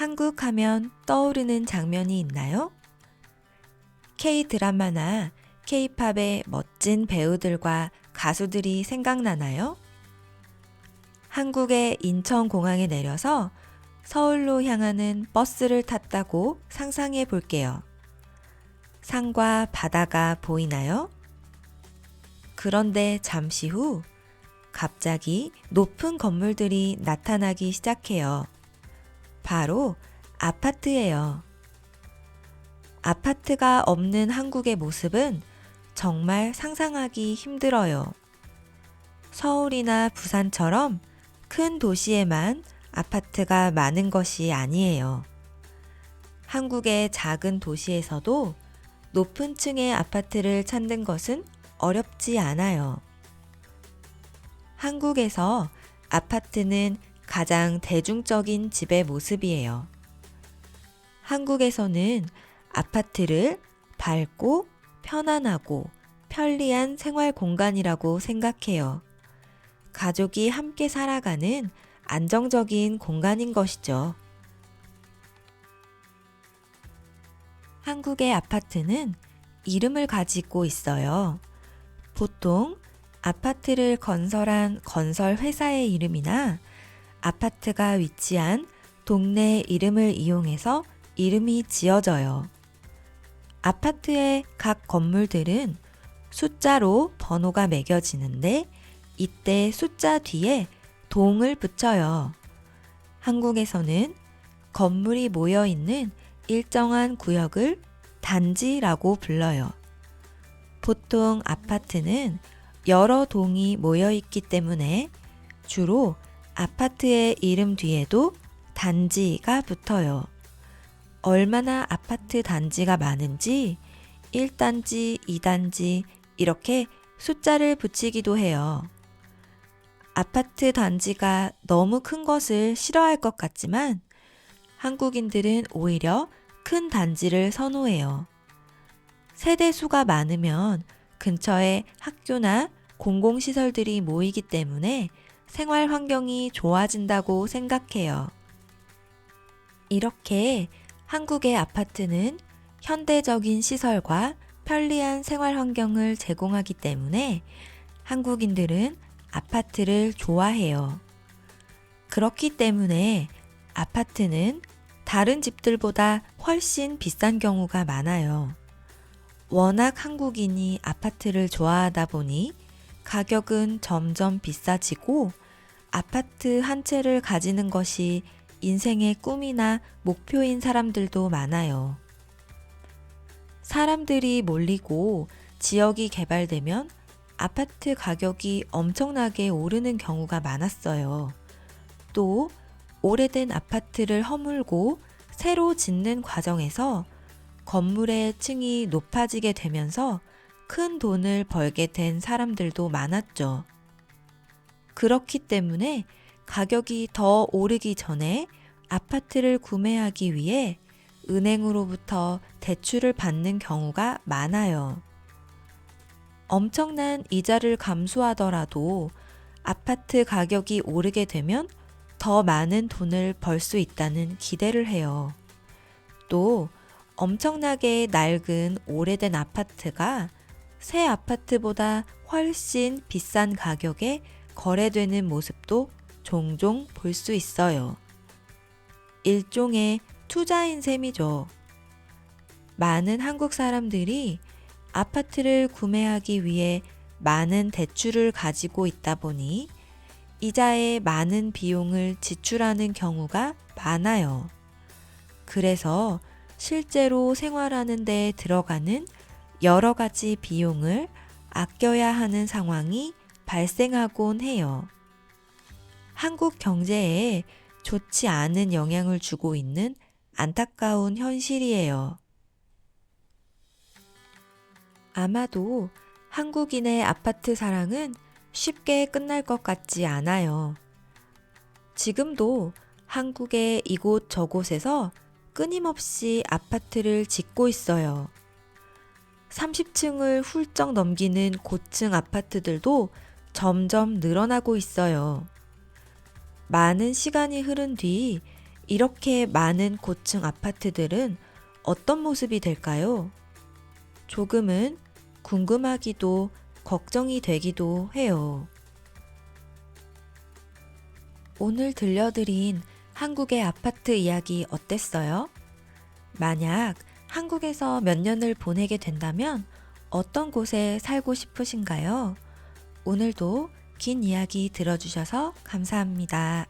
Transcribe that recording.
한국 하면 떠오르는 장면이 있나요? K-드라마나 K-팝의 멋진 배우들과 가수들이 생각나나요? 한국의 인천공항에 내려서 서울로 향하는 버스를 탔다고 상상해 볼게요. 산과 바다가 보이나요? 그런데 잠시 후 갑자기 높은 건물들이 나타나기 시작해요. 바로 아파트예요. 아파트가 없는 한국의 모습은 정말 상상하기 힘들어요. 서울이나 부산처럼 큰 도시에만 아파트가 많은 것이 아니에요. 한국의 작은 도시에서도 높은 층의 아파트를 찾는 것은 어렵지 않아요. 한국에서 아파트는 가장 대중적인 집의 모습이에요. 한국에서는 아파트를 밝고 편안하고 편리한 생활 공간이라고 생각해요. 가족이 함께 살아가는 안정적인 공간인 것이죠. 한국의 아파트는 이름을 가지고 있어요. 보통 아파트를 건설한 건설 회사의 이름이나 아파트가 위치한 동네 이름을 이용해서 이름이 지어져요. 아파트의 각 건물들은 숫자로 번호가 매겨지는데 이때 숫자 뒤에 동을 붙여요. 한국에서는 건물이 모여 있는 일정한 구역을 단지라고 불러요. 보통 아파트는 여러 동이 모여 있기 때문에 주로 아파트의 이름 뒤에도 단지가 붙어요. 얼마나 아파트 단지가 많은지 1단지, 2단지 이렇게 숫자를 붙이기도 해요. 아파트 단지가 너무 큰 것을 싫어할 것 같지만 한국인들은 오히려 큰 단지를 선호해요. 세대 수가 많으면 근처에 학교나 공공시설들이 모이기 때문에 생활 환경이 좋아진다고 생각해요. 이렇게 한국의 아파트는 현대적인 시설과 편리한 생활 환경을 제공하기 때문에 한국인들은 아파트를 좋아해요. 그렇기 때문에 아파트는 다른 집들보다 훨씬 비싼 경우가 많아요. 워낙 한국인이 아파트를 좋아하다 보니 가격은 점점 비싸지고 아파트 한 채를 가지는 것이 인생의 꿈이나 목표인 사람들도 많아요. 사람들이 몰리고 지역이 개발되면 아파트 가격이 엄청나게 오르는 경우가 많았어요. 또 오래된 아파트를 허물고 새로 짓는 과정에서 건물의 층이 높아지게 되면서 큰 돈을 벌게 된 사람들도 많았죠. 그렇기 때문에 가격이 더 오르기 전에 아파트를 구매하기 위해 은행으로부터 대출을 받는 경우가 많아요. 엄청난 이자를 감수하더라도 아파트 가격이 오르게 되면 더 많은 돈을 벌 수 있다는 기대를 해요. 또 엄청나게 낡은 오래된 아파트가 새 아파트보다 훨씬 비싼 가격에 거래되는 모습도 종종 볼 수 있어요. 일종의 투자인 셈이죠. 많은 한국 사람들이 아파트를 구매하기 위해 많은 대출을 가지고 있다 보니 이자에 많은 비용을 지출하는 경우가 많아요. 그래서 실제로 생활하는 데 들어가는 여러 가지 비용을 아껴야 하는 상황이 발생하곤 해요. 한국 경제에 좋지 않은 영향을 주고 있는 안타까운 현실이에요. 아마도 한국인의 아파트 사랑은 쉽게 끝날 것 같지 않아요. 지금도 한국의 이곳 저곳에서 끊임없이 아파트를 짓고 있어요. 30층을 훌쩍 넘기는 고층 아파트들도 점점 늘어나고 있어요. 많은 시간이 흐른 뒤 이렇게 많은 고층 아파트들은 어떤 모습이 될까요? 조금은 궁금하기도 걱정이 되기도 해요. 오늘 들려드린 한국의 아파트 이야기 어땠어요? 만약 한국에서 몇 년을 보내게 된다면 어떤 곳에 살고 싶으신가요? 오늘도 긴 이야기 들어주셔서 감사합니다.